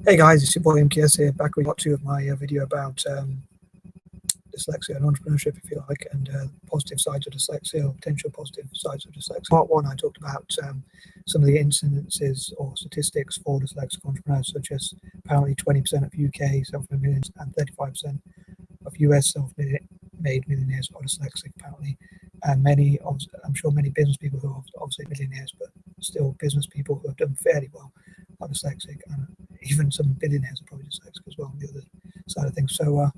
Hey guys, it's your boy M.K.S here, back with part 2 of my video about dyslexia and entrepreneurship, if you like, and positive sides of dyslexia, or potential positive sides of dyslexia. Part 1, I talked about some of the incidences or statistics for dyslexic entrepreneurs, such as apparently 20% of UK self-made millionaires and 35% of US self-made millionaires are dyslexic, apparently. And I'm sure many business people who are obviously millionaires, but still business people who have done fairly well are dyslexic, and even some billionaires are probably dyslexic as well on the other side of things. So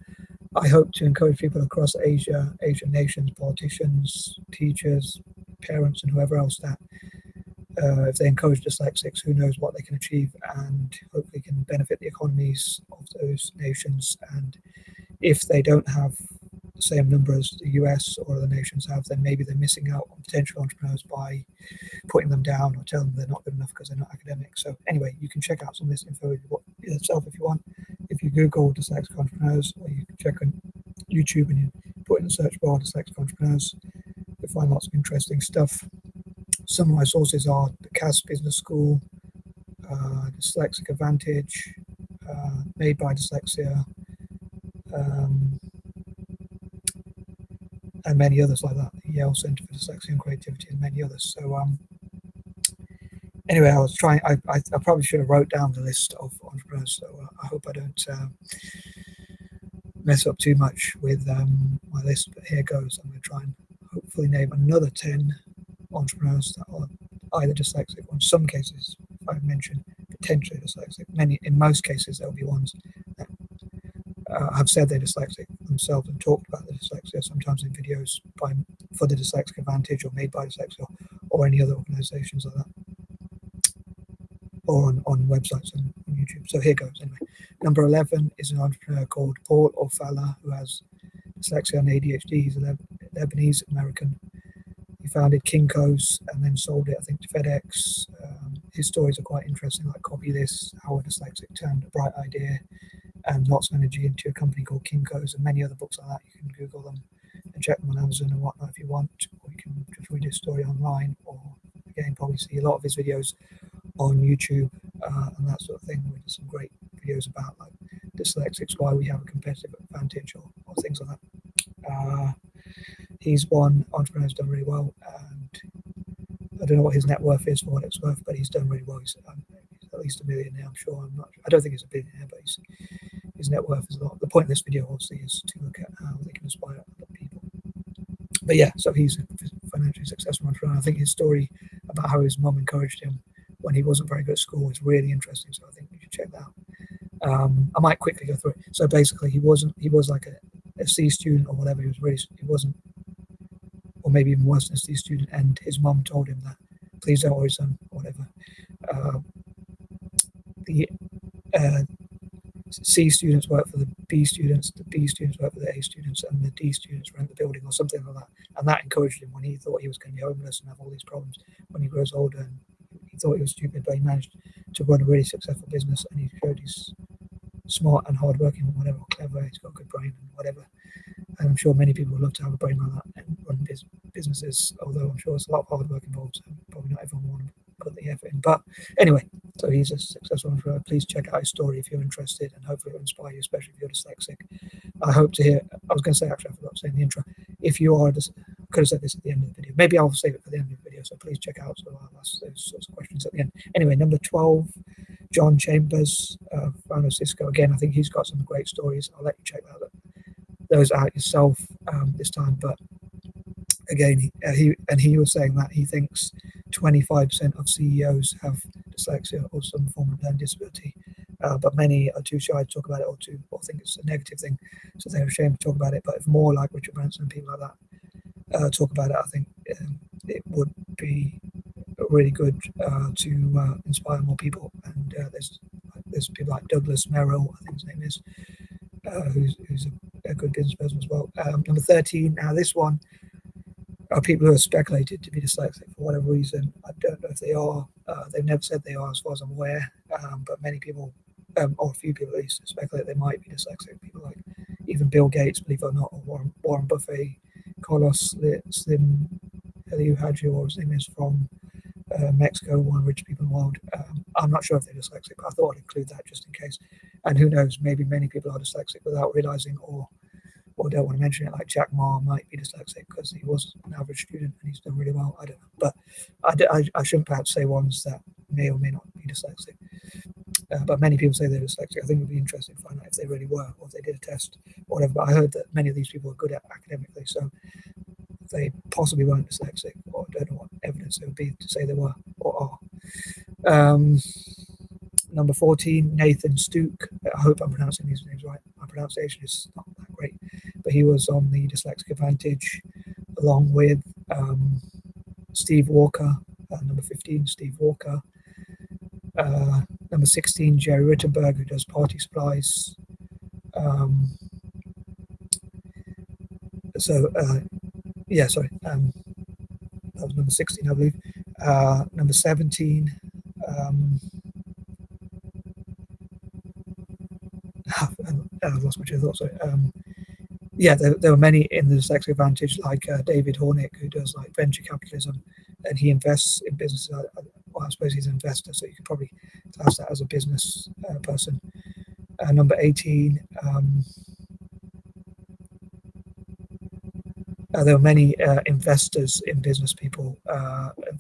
I hope to encourage people across Asia, Asian nations, politicians, teachers, parents, and whoever else that if they encourage dyslexics, who knows what they can achieve, and hopefully can benefit the economies of those nations. And if they don't have the same number as the US or other nations have, then maybe they're missing out on potential entrepreneurs by putting them down or telling them they're not good enough because they're not academic. So anyway, you can check out some of this info yourself if you want. If you Google Dyslexic Entrepreneurs, or you can check on YouTube and you put in the search bar Dyslexic Entrepreneurs, you'll find lots of interesting stuff. Some of my sources are the M.K.S Business School, Dyslexic Advantage, Made by Dyslexia, and many others like that, the Yale Center for Dyslexia and Creativity, and many others. So anyway, I probably should have wrote down the list of entrepreneurs, so I hope I don't mess up too much with my list, but here goes. I'm going to try and hopefully name another 10 entrepreneurs that are either dyslexic, or in some cases, if I mention potentially dyslexic, in most cases there'll be ones that have said they're dyslexic themselves and talked about the dyslexia, sometimes in videos for the Dyslexic Advantage or Made by Dyslexia or any other organizations like that, or on websites on YouTube. So here goes anyway. Number 11 is an entrepreneur called Paul Orfala, who has dyslexia and ADHD. He's a Lebanese American. He founded M.K.S and then sold it, I think, to FedEx. His stories are quite interesting, like Copy This, how a dyslexic turned a bright idea and lots of energy into a company called M.K.S, and many other books like that. You can Google them and check them on Amazon and whatnot if you want, or you can just read his story online, or again probably see a lot of his videos on YouTube and that sort of thing. We did some great videos about like dyslexics, why we have a competitive advantage, or things like that. He's one entrepreneur who's done really well, and I don't know what his net worth is for what it's worth, but he's done really well. He's at least $1 million now, I'm sure. I don't think he's a billionaire, but his net worth is a lot. The point of this video, obviously, is to look at how they can inspire other people. But yeah, so he's a financially successful entrepreneur. I think his story about how his mum encouraged him when he wasn't very good at school is really interesting. So I think you should check that out. I might quickly go through it. So basically, he was like a C student or whatever. He wasn't, or maybe even worse than a C student. And his mum told him that, please don't worry, son, or whatever. The C students work for the B students work for the A students, and the D students rent the building, or something like that. And that encouraged him when he thought he was going to be homeless and have all these problems when he grows older. And he thought he was stupid, but he managed to run a really successful business, and he showed he's smart and hardworking, and whatever, clever, he's got a good brain and whatever. And I'm sure many people would love to have a brain like that and run businesses, although I'm sure there's a lot of hard work involved, so probably not everyone will want to put the effort in. But anyway, so he's a successful entrepreneur. Please check out his story if you're interested, and hopefully it'll inspire you, especially if you're dyslexic. I hope to hear, I was going to say, actually, I forgot to say in the intro, if you are, could have said this at the end of the video. Maybe I'll save it for the end of the video, so please check out, so I'll ask those sorts of questions at the end. Anyway, number 12, John Chambers, founder of Cisco. Again, I think he's got some great stories. I'll let you check those out yourself this time. But again, he was saying that he thinks 25% of CEOs have dyslexia or some form of learning disability, but many are too shy to talk about it, or think it's a negative thing, so they're ashamed to talk about it. But if more like Richard Branson and people like that talk about it, I think it would be really good to inspire more people. And there's people like Douglas Merrill, I think his name is, who's a good business person as well. Number 13, now this one are people who are speculated to be dyslexic for whatever reason. I don't know if they are. They've never said they are, as far as I'm aware, but many people, or a few people at least, speculate they might be dyslexic. People like even Bill Gates, believe it or not, or Warren Buffett, Carlos Slim Eliu Hadji, or his name is, from Mexico, one of the richest people in the world. I'm not sure if they're dyslexic, but I thought I'd include that just in case. And who knows, maybe many people are dyslexic without realizing, or don't want to mention it, like Jack Ma might be dyslexic because he was an average student and he's done really well. I don't know, but I shouldn't perhaps say ones that may or may not be dyslexic. But many people say they're dyslexic. I think it would be interesting to find out if they really were, or if they did a test, or whatever. But I heard that many of these people are good at academically, so they possibly weren't dyslexic, or I don't know what evidence there would be to say they were or are. Number 14, Nathan Stuke. I hope I'm pronouncing these names right. My pronunciation is not that great, but he was on the Dyslexic Advantage along with Steve Walker. Number 15, Steve Walker. Number 16, Jerry Rittenberg, who does party supplies. That was number 16, I believe. Number 17, I've lost my train of thought. Sorry. There were many in the Dyslexic Advantage, like David Hornick, who does like venture capitalism, and he invests in businesses. Well, I suppose he's an investor, so you could probably class that as a business person. Number 18, there were many investors in business people,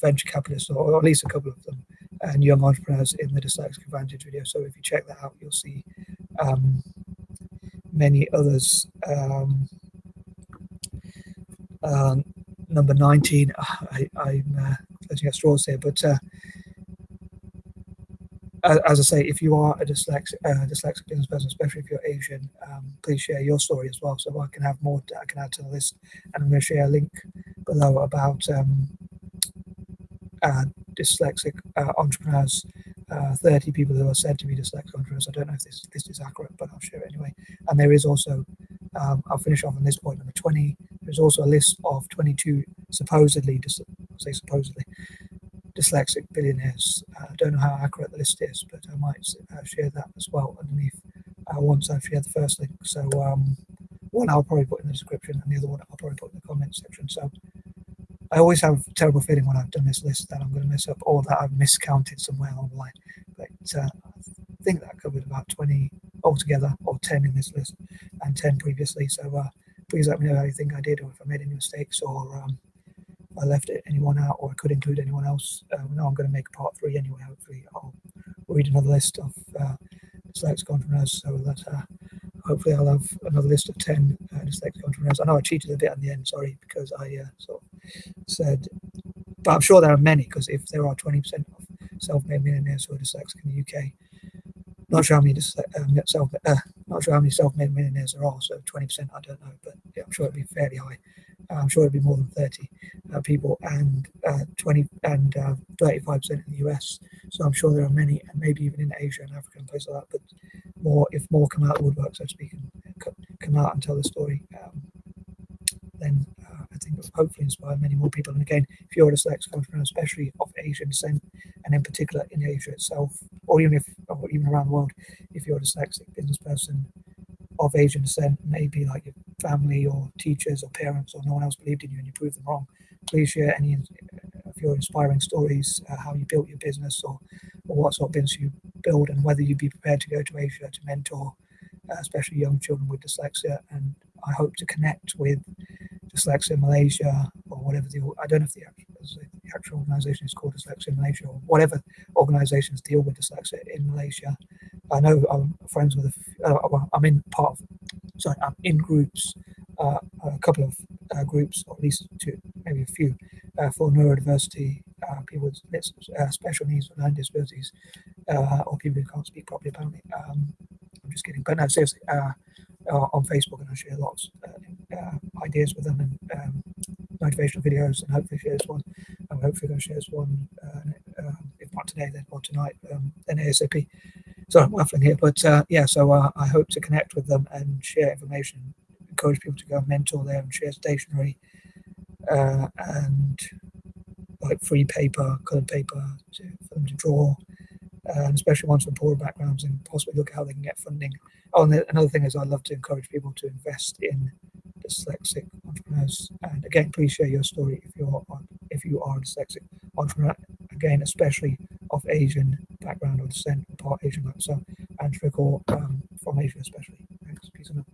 venture capitalists, or at least a couple of them, and young entrepreneurs in the Dyslexic Advantage video. So if you check that out, you'll see many others. Number 19, I'm clutching at straws here, but as I say, if you are a dyslexic business person, especially if you're Asian, please share your story as well, so I can have more that I can add to the list. And I'm going to share a link below about dyslexic entrepreneurs, 30 people who are said to be dyslexic entrepreneurs. I don't know if this list is accurate, but I'll share it anyway. And there is also, I'll finish off on this point, number 20. There's also a list of 22 supposedly dyslexic billionaires. I don't know how accurate the list is, but I might share that as well underneath once I've shared the first link. So one I'll probably put in the description, and the other one I'll probably put in the comments section. So I always have a terrible feeling when I've done this list that I'm going to mess up, or that I've miscounted somewhere along the line. But I think that covered about 20 altogether, or 10 in this list, and 10 previously. So please let me know how you think I did, or if I made any mistakes, or I left anyone out, or I could include anyone else. Now I'm going to make a part 3 anyway. Hopefully I'll read another list of dyslexic entrepreneurs, so that hopefully I'll have another list of 10 dyslexic entrepreneurs. I know I cheated a bit at the end, sorry, because I sort of said, but I'm sure there are many, because if there are 20% of self-made millionaires who are dyslexic in the UK, not sure how many self-made millionaires there are, so 20% I don't know, but yeah, I'm sure it'd be fairly high. I'm sure it'd be more than 30 people, and 35% in the US. So I'm sure there are many, and maybe even in Asia and Africa and places like that. But if more come out of the woodwork, so to speak, and come out and tell the story, then I think it'll hopefully inspire many more people. And again, if you're a dyslexic entrepreneur, especially of Asian descent, and in particular in Asia itself, or even around the world, if you're a dyslexic business person of Asian descent, maybe like your family or teachers or parents or no one else believed in you and you proved them wrong, please share any of your inspiring stories, how you built your business, or what sort of business you build, and whether you'd be prepared to go to Asia to mentor especially young children with dyslexia. And I hope to connect with Dyslexia Malaysia, or whatever I don't know if the actual organisation is called Dyslexia Malaysia, or whatever organisations deal with dyslexia in Malaysia. I know I'm friends with I'm in groups, a couple of groups, or at least two, maybe a few, for neurodiversity, people with special needs or learning disabilities, or people who can't speak properly, apparently. I'm just kidding, but no, seriously, on Facebook, and I share lots of ideas with them, and motivational videos, and hopefully share this one. I'm hopefully going to share this one, if not today, then or tonight, then ASAP. Sorry, I'm waffling here, but so I hope to connect with them and share information, encourage people to go and mentor there and share stationery, and like free paper, coloured paper for them to draw, and especially ones from poorer backgrounds, and possibly look at how they can get funding. Oh, and another thing is I love to encourage people to invest in dyslexic entrepreneurs. And again, please share your story if you are a dyslexic entrepreneur. Again, especially of Asian background or descent, or part Asian like myself, and Strick or from Asia especially. Thanks. Peace and love.